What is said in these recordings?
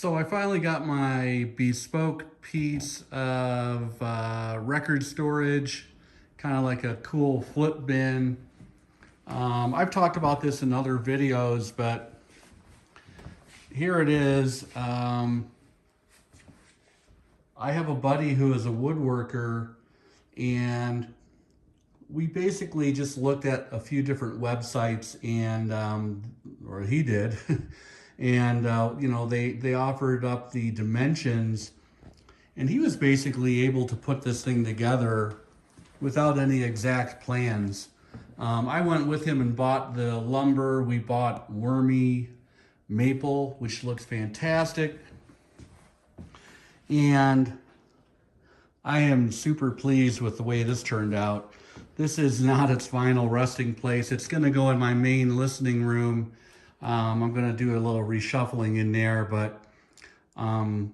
So I finally got my bespoke piece of record storage, kind of like a cool flip bin. I've talked about this in other videos, but here it is. I have a buddy who is a woodworker, and we basically just looked at a few different websites, and or he did, and they offered up the dimensions, and he was basically able to put this thing together without any exact plans. I went with him and bought the lumber. We bought wormy maple, which looks fantastic. And I am super pleased with the way this turned out. This is not its final resting place. It's going to go in my main listening room. I'm going to do a little reshuffling in there, but for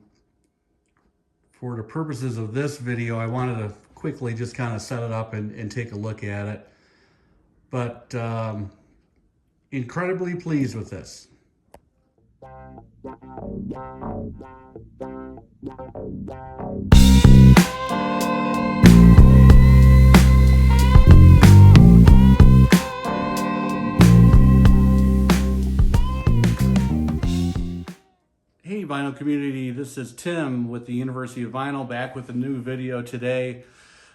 the purposes of this video, I wanted to quickly just kind of set it up and take a look at it. But incredibly pleased with this. Hey vinyl community, this is Tim with the University of Vinyl, back with a new video today.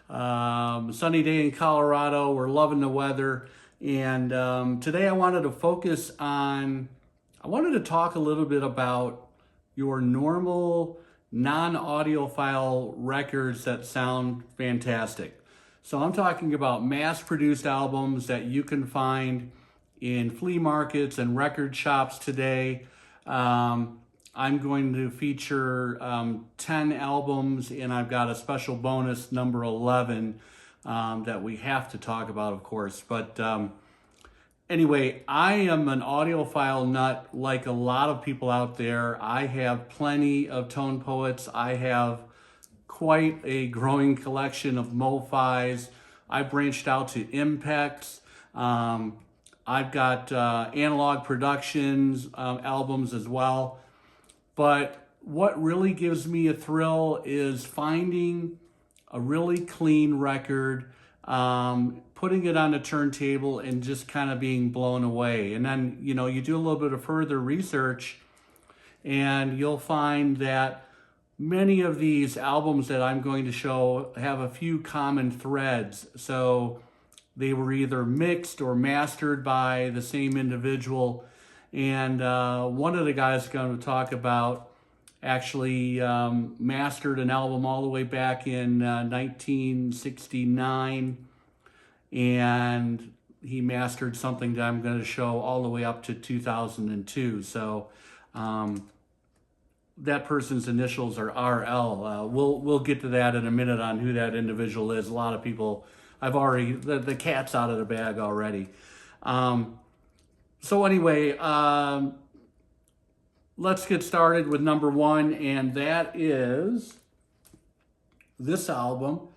Sunny day in Colorado, we're loving the weather, and today I wanted to talk a little bit about your normal non-audiophile records that sound fantastic. So I'm talking about mass-produced albums that you can find in flea markets and record shops today. I'm going to feature 10 albums, and I've got a special bonus, number 11, that we have to talk about, of course. But anyway, I am an audiophile nut like a lot of people out there. I have plenty of tone poets. I have quite a growing collection of MoFis. I branched out to Impacts. I've got Analog Productions albums as well. But what really gives me a thrill is finding a really clean record, putting it on a turntable and just kind of being blown away. And then, you do a little bit of further research and you'll find that many of these albums that I'm going to show have a few common threads. So they were either mixed or mastered by the same individual. And one of the guys going to talk about actually mastered an album all the way back in 1969. And he mastered something that I'm going to show all the way up to 2002. So that person's initials are RL. We'll get to that in a minute on who that individual is. A lot of people, the cat's out of the bag already. So anyway, let's get started with number one, and that is this album.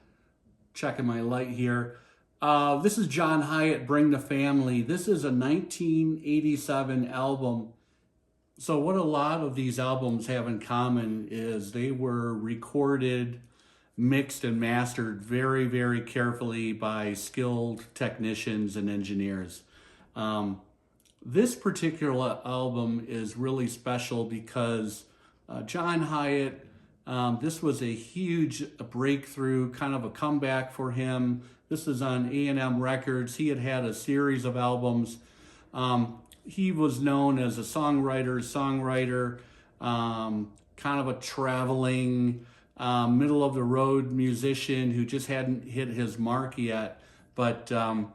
Checking my light here. This is John Hiatt, Bring the Family. This is a 1987 album. So what a lot of these albums have in common is they were recorded, mixed, and mastered very, very carefully by skilled technicians and engineers. This particular album is really special because John Hiatt, this was a huge breakthrough, kind of a comeback for him. This is on A&M Records. He had a series of albums. He was known as a songwriter, kind of a traveling, middle-of-the-road musician who just hadn't hit his mark yet. But on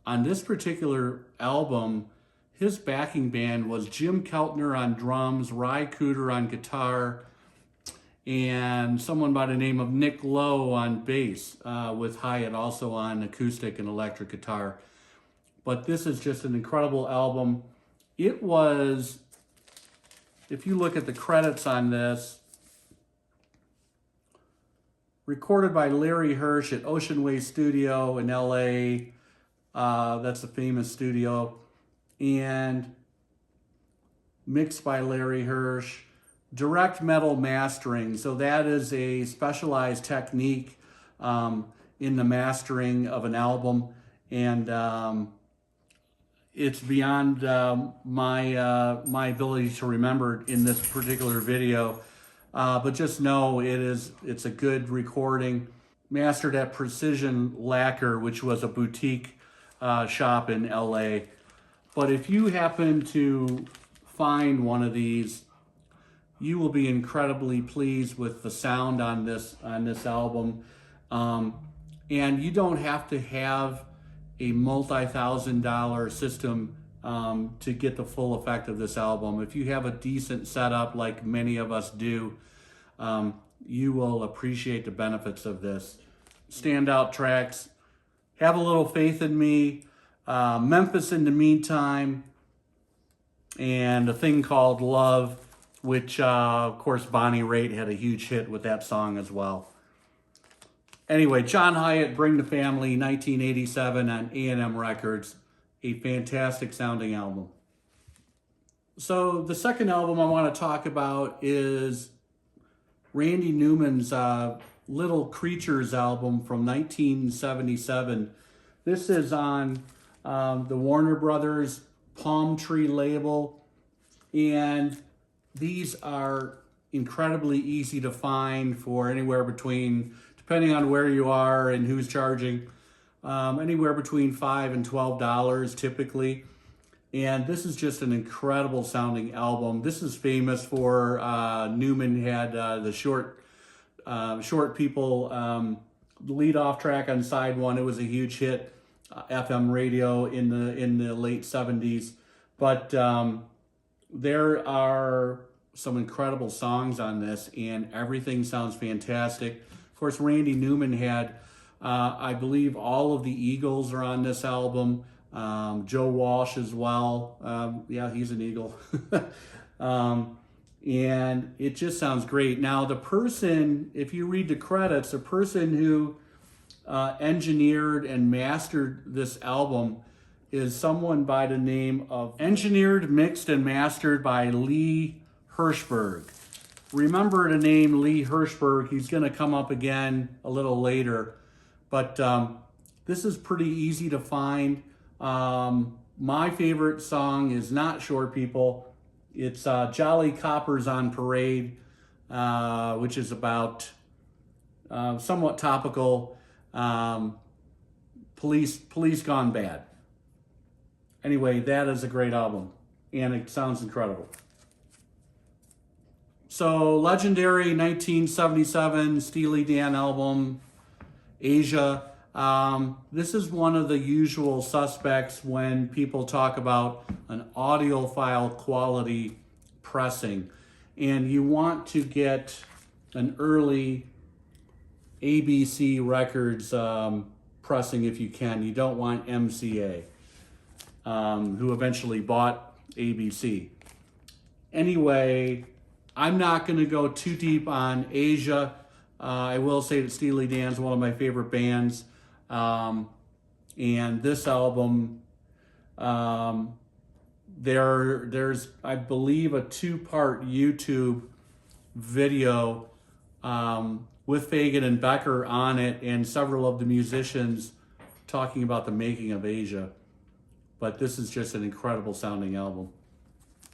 this particular album, his backing band was Jim Keltner on drums, Ry Cooder on guitar, and someone by the name of Nick Lowe on bass, with Hiatt also on acoustic and electric guitar. But this is just an incredible album. It was, if you look at the credits on this, recorded by Larry Hirsch at Ocean Way Studio in LA. That's a famous studio. And mixed by Larry Hirsch. direct metal mastering. So that is a specialized technique in the mastering of an album, and it's beyond my ability to remember in this particular video. But just know it's a good recording, mastered at Precision Lacquer, which was a boutique shop in LA. But if you happen to find one of these, you will be incredibly pleased with the sound on this album. And you don't have to have a multi-$1,000 system to get the full effect of this album. If you have a decent setup like many of us do, you will appreciate the benefits of this. Standout tracks: Have a Little Faith in Me, Memphis in the Meantime, and A Thing Called Love, which of course Bonnie Raitt had a huge hit with that song as well. Anyway, John Hiatt, Bring the Family, 1987 on A&M Records. A fantastic sounding album. So the second album I want to talk about is Randy Newman's Little Creatures album from 1977. This is on the Warner Brothers Palm Tree label, and these are incredibly easy to find for anywhere between, depending on where you are and who's charging, anywhere between $5 and $12 typically. And this is just an incredible sounding album. This is famous for Newman had the short people lead off track on side one. It was a huge hit, FM radio in the late 70s. But there are some incredible songs on this, and everything sounds fantastic. Of course, Randy Newman had, I believe, all of the Eagles are on this album. Joe Walsh as well. Yeah, he's an Eagle. And it just sounds great. Now, the person, if you read the credits, the person who engineered and mastered this album is someone by the name of Engineered, Mixed, and Mastered by Lee Hirschberg. Remember the name Lee Hirschberg. He's going to come up again a little later. But this is pretty easy to find. My favorite song is not Short People. It's Jolly Coppers on Parade, which is about somewhat topical, police gone bad. Anyway, that is a great album, and it sounds incredible. So, legendary 1977 Steely Dan album, Asia. This is one of the usual suspects when people talk about an audiophile quality pressing, and you want to get an early ABC Records pressing if you can. You don't want MCA, who eventually bought ABC. Anyway, I'm not going to go too deep on Asia. I will say that Steely Dan is one of my favorite bands. And this album, there's, I believe, a 2-part YouTube video with Fagan and Becker on it, and several of the musicians talking about the making of Asia. But this is just an incredible sounding album.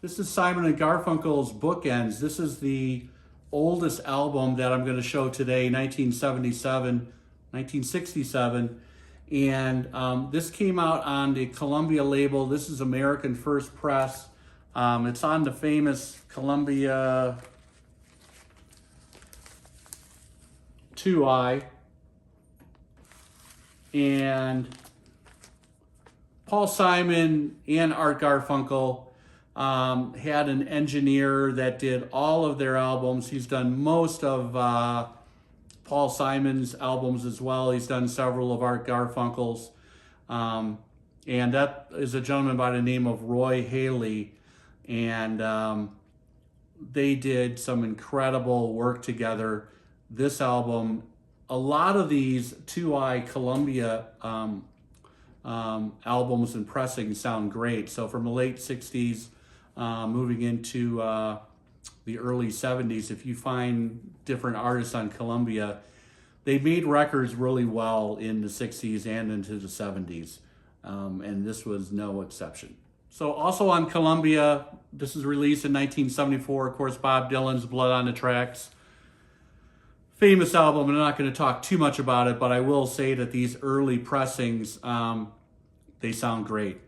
This is Simon and Garfunkel's Bookends. This is the oldest album that I'm going to show today, 1967. And this came out on the Columbia label. This is American First Press. It's on the famous Columbia 2i. And Paul Simon and Art Garfunkel had an engineer that did all of their albums. He's done most of Paul Simon's albums as well. He's done several of Art Garfunkel's. And that is a gentleman by the name of Roy Haley. And they did some incredible work together. This album, a lot of these 2i Columbia albums and pressings sound great. So from the late 60s, moving into the early 70s. If you find different artists on Columbia, they made records really well in the 60s and into the 70s, and this was no exception. So also on Columbia, this is released in 1974, of course, Bob Dylan's Blood on the Tracks. Famous album. I'm not going to talk too much about it, but I will say that these early pressings, they sound great.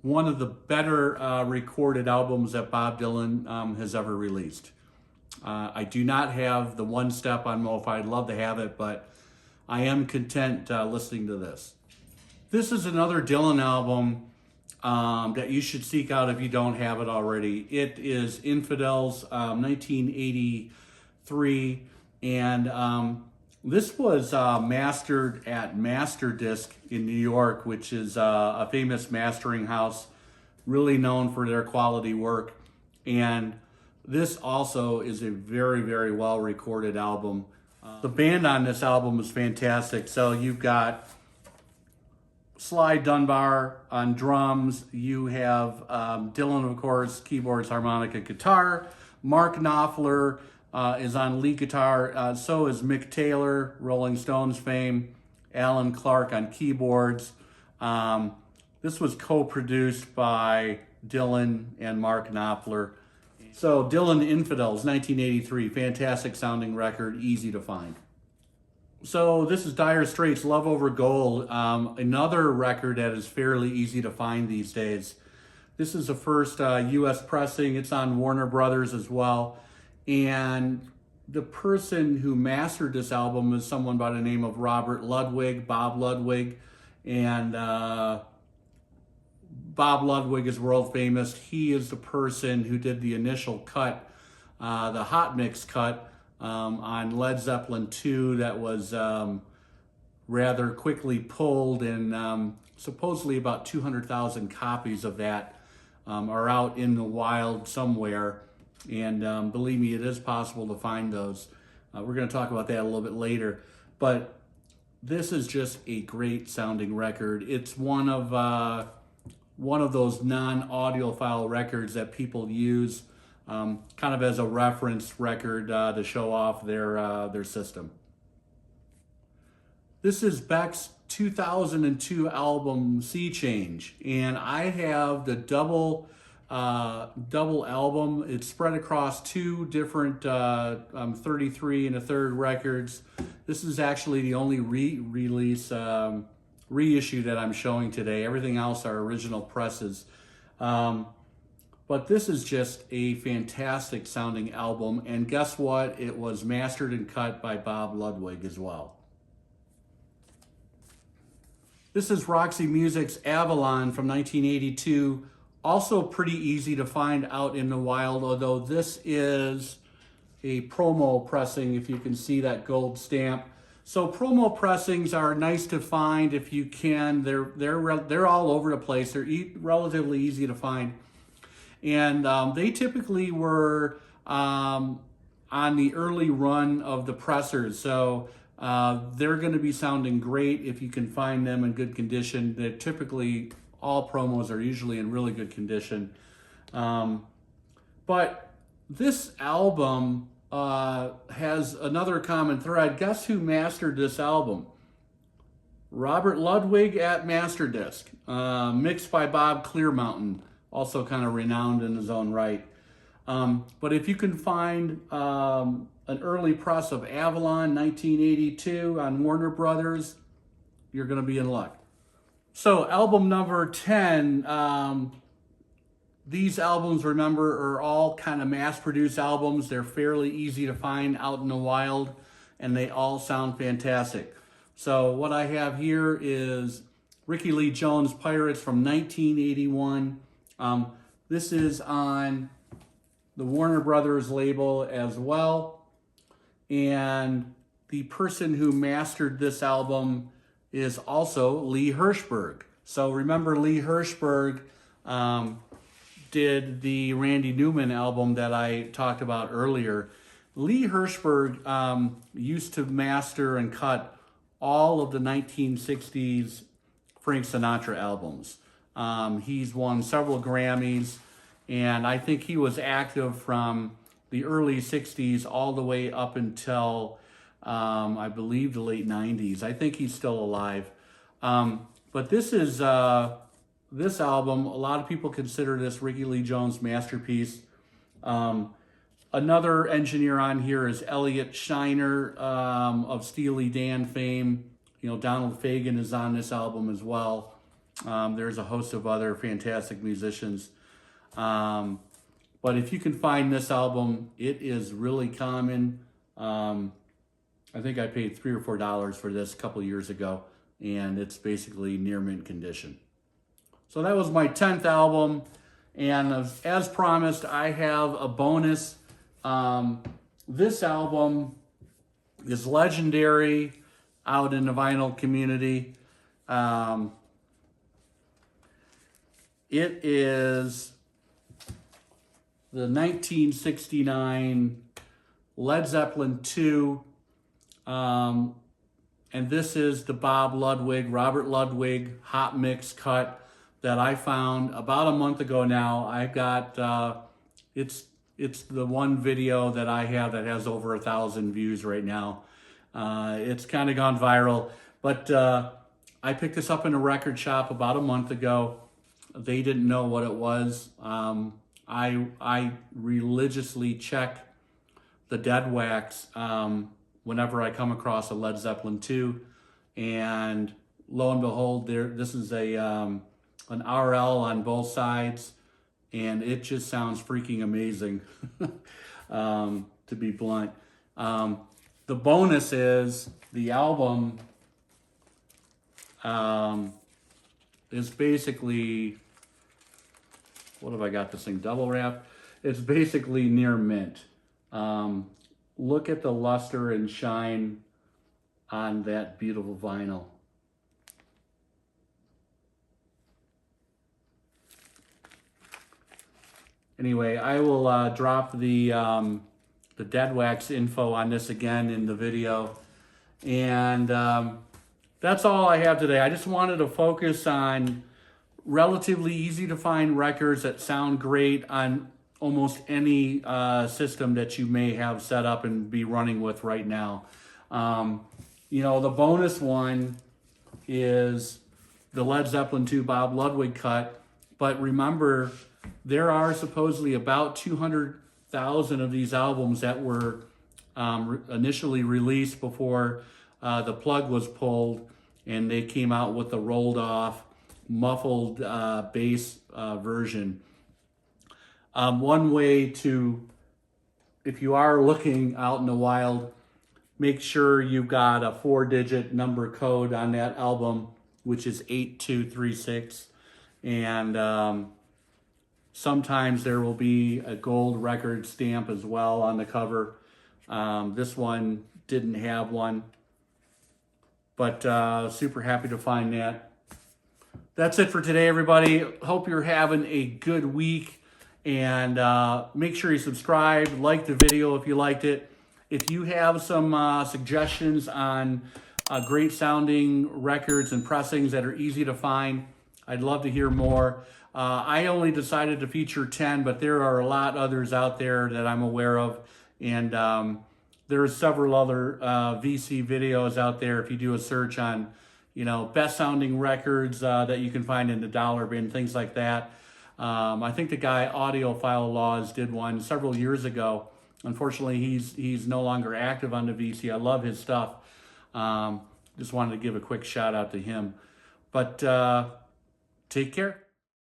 One of the better recorded albums that Bob Dylan has ever released. I do not have the one step on Mo-Fi. I'd love to have it, but I am content listening to this. This is another Dylan album that you should seek out if you don't have it already. It is Infidels, 1983. And this was mastered at Master Disc in New York, which is a famous mastering house, really known for their quality work. And this also is a very, very well recorded album. The band on this album is fantastic. So you've got Sly Dunbar on drums. You have Dylan, of course, keyboards, harmonica, guitar. Mark Knopfler is on lead guitar. So is Mick Taylor, Rolling Stones fame. Alan Clark on keyboards. This was co-produced by Dylan and Mark Knopfler. So Dylan Infidels, 1983, fantastic sounding record, easy to find. So this is Dire Straits, Love Over Gold, another record that is fairly easy to find these days. This is the first U.S. pressing. It's on Warner Brothers as well. And the person who mastered this album is someone by the name of Robert Ludwig, Bob Ludwig. And Bob Ludwig is world famous. He is the person who did the initial cut, the hot mix cut on Led Zeppelin 2 that was rather quickly pulled, and supposedly about 200,000 copies of that are out in the wild somewhere. And believe me, it is possible to find those. We're going to talk about that a little bit later. But this is just a great sounding record. It's one of those non-audiophile records that people use kind of as a reference record to show off their system. This is Beck's 2002 album Sea Change, and I have the double album. It's spread across two different 33 and a third records. This is actually the only reissue that I'm showing today. Everything else are original presses. But this is just a fantastic sounding album, and guess what? It was mastered and cut by Bob Ludwig as well. This is Roxy Music's Avalon from 1982. Also pretty easy to find out in the wild, although this is a promo pressing, if you can see that gold stamp. So promo pressings are nice to find if you can. They're all over the place. They're relatively easy to find. And they typically were on the early run of the pressers. So they're going to be sounding great if you can find them in good condition. They're typically, all promos are usually in really good condition. But this album has another common thread. Guess who mastered this album? Robert Ludwig at Masterdisc, mixed by Bob Clearmountain, also kind of renowned in his own right. But if you can find an early press of Avalon 1982 on Warner Brothers, you're going to be in luck. So album number 10, these albums, remember, are all kind of mass-produced albums. They're fairly easy to find out in the wild, and they all sound fantastic. So what I have here is Ricky Lee Jones' Pirates from 1981. This is on the Warner Brothers label as well. And the person who mastered this album is also Lee Hirschberg. So remember, Lee Hirschberg did the Randy Newman album that I talked about earlier. Lee Hirschberg used to master and cut all of the 1960s Frank Sinatra albums. He's won several Grammys, and I think he was active from the the early 60s all the way up until, I believe, the late 90s. I think he's still alive. But this is, this album, a lot of people consider this Ricky Lee Jones' masterpiece. Another engineer on here is Elliot Shiner, of Steely Dan fame. You know, Donald Fagen is on this album as well. There's a host of other fantastic musicians. But if you can find this album, it is really common. I think I paid $3 or $4 for this a couple years ago, and it's basically near mint condition. So that was my 10th album, and as promised, I have a bonus. This album is legendary out in the vinyl community. It is the 1969 Led Zeppelin II, and this is the Robert Ludwig hot mix cut that I found about a month ago now. I got, it's the one video that I have that has over 1,000 views right now. It's kind of gone viral, but I picked this up in a record shop about a month ago. They didn't know what it was. I religiously check the dead wax whenever I come across a Led Zeppelin II, and lo and behold, this is an RL on both sides, and it just sounds freaking amazing, to be blunt. The bonus is the album is basically, what have I got this thing double wrapped? It's basically near mint. Look at the luster and shine on that beautiful vinyl. Anyway, I will drop the dead wax info on this again in the video. And that's all I have today. I just wanted to focus on relatively easy to find records that sound great on almost any system that you may have set up and be running with right now. You know, the bonus one is the Led Zeppelin II Bob Ludwig cut, but remember, there are supposedly about 200,000 of these albums that were initially released before the plug was pulled, and they came out with the rolled off, muffled bass version. One way to, if you are looking out in the wild, make sure you've got a 4-digit number code on that album, which is 8236. And sometimes there will be a gold record stamp as well on the cover. This one didn't have one, but super happy to find that. That's it for today, everybody. Hope you're having a good week, and make sure you subscribe, like the video if you liked it. If you have some suggestions on great sounding records and pressings that are easy to find, I'd love to hear more. I only decided to feature 10, but there are a lot others out there that I'm aware of. And there are several other VC videos out there. If you do a search on, you know, best sounding records that you can find in the dollar bin, things like that. I think the guy Audiophile did one several years ago. Unfortunately, he's no longer active on the VC. I love his stuff. Just wanted to give a quick shout out to him. But take care.